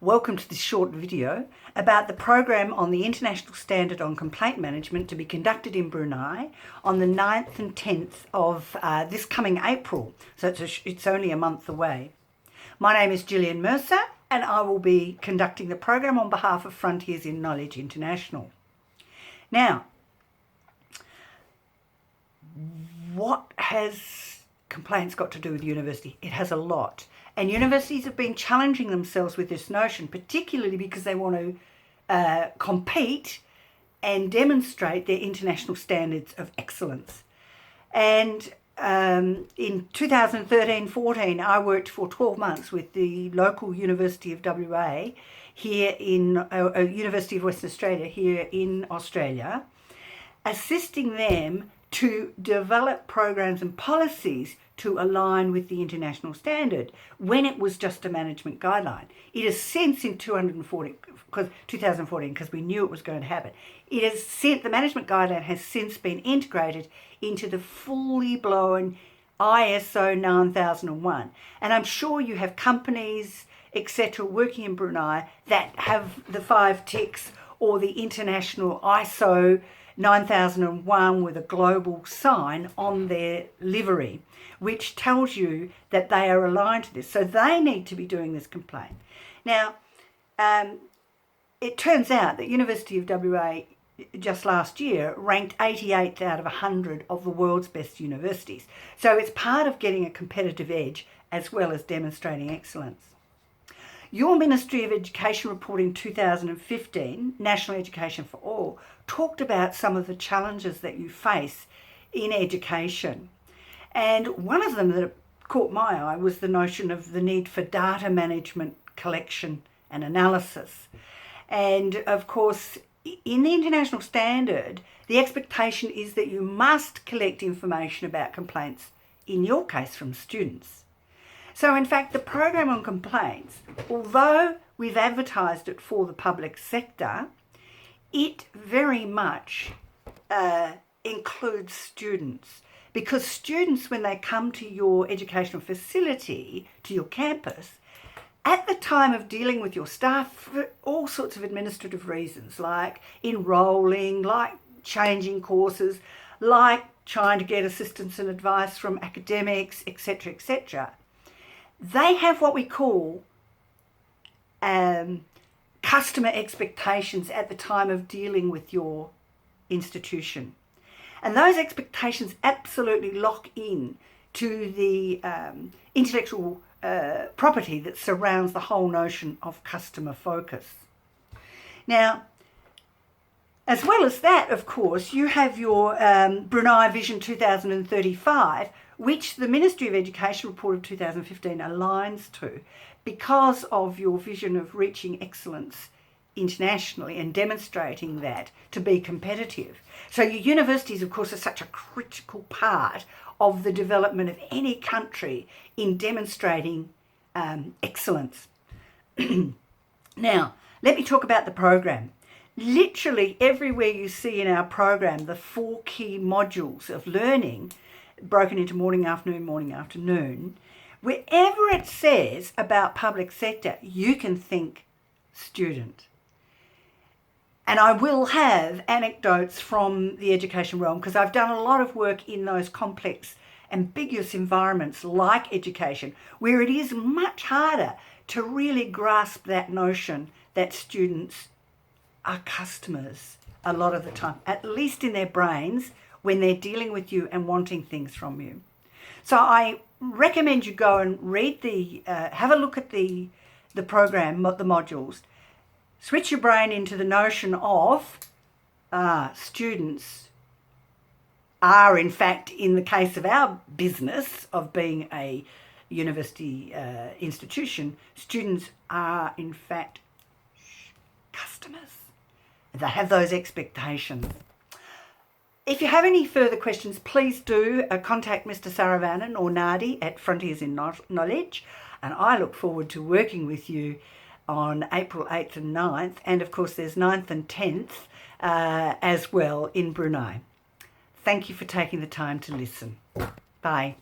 Welcome to this short video about the program on the International Standard on Complaint Management to be conducted in Brunei on the 9th and 10th of this coming April. So it's only a month away. My name is Gillian Mercer and I will be conducting the program on behalf of Frontiers in Knowledge International. Now, what has complaints got to do with university? It has a lot. And universities have been challenging themselves with this notion, particularly because they want to compete and demonstrate their international standards of excellence. And in 2013-14, I worked for 12 months with the local University of WA here in University of Western Australia here in Australia, assisting them to develop programs and policies to align with the international standard when it was just a management guideline. It has since in 2014, because we knew it was going to happen, the management guideline has since been integrated into the fully blown ISO 9001. And I'm sure you have companies, etc., working in Brunei that have the 5 ticks or the international ISO 9001 with a global sign on their livery, which tells you that they are aligned to this. So they need to be doing this complaint. Now, it turns out that University of WA just last year ranked 88th out of 100 of the world's best universities. So it's part of getting a competitive edge as well as demonstrating excellence. Your Ministry of Education report in 2015, National Education for All, talked about some of the challenges that you face in education. And one of them that caught my eye was the notion of the need for data management, collection and analysis. And of course, in the international standard, the expectation is that you must collect information about complaints, in your case from students. So in fact, the program on complaints, although we've advertised it for the public sector, it very much includes students. Because students, when they come to your educational facility, to your campus, at the time of dealing with your staff for all sorts of administrative reasons, like enrolling, like changing courses, like trying to get assistance and advice from academics, etc., etc., they have what we call customer expectations at the time of dealing with your institution. And those expectations absolutely lock in to the intellectual property that surrounds the whole notion of customer focus. Now, as well as that, of course, you have your Brunei Vision 2035, which the Ministry of Education report of 2015 aligns to because of your vision of reaching excellence internationally and demonstrating that to be competitive. So your universities, of course, are such a critical part of the development of any country in demonstrating excellence. Now, let me talk about the program. Literally everywhere you see in our program the 4 key modules of learning, broken into morning, afternoon, wherever it says about public sector, you can think student. And I will have anecdotes from the education realm because I've done a lot of work in those complex, ambiguous environments like education, where it is much harder to really grasp that notion that students are customers a lot of the time, at least in their brains, when they're dealing with you and wanting things from you. So I recommend you go and read have a look at the program, the modules. Switch your brain into the notion of students are, in fact, in the case of our business of being a university institution, students are, in fact, customers. They have those expectations. If you have any further questions, please do contact Mr. Saravanan or Nadi at Frontiers in Knowledge, and I look forward to working with you on April 8th and 9th, and of course there's 9th and 10th as well in Brunei. Thank you for taking the time to listen. Bye.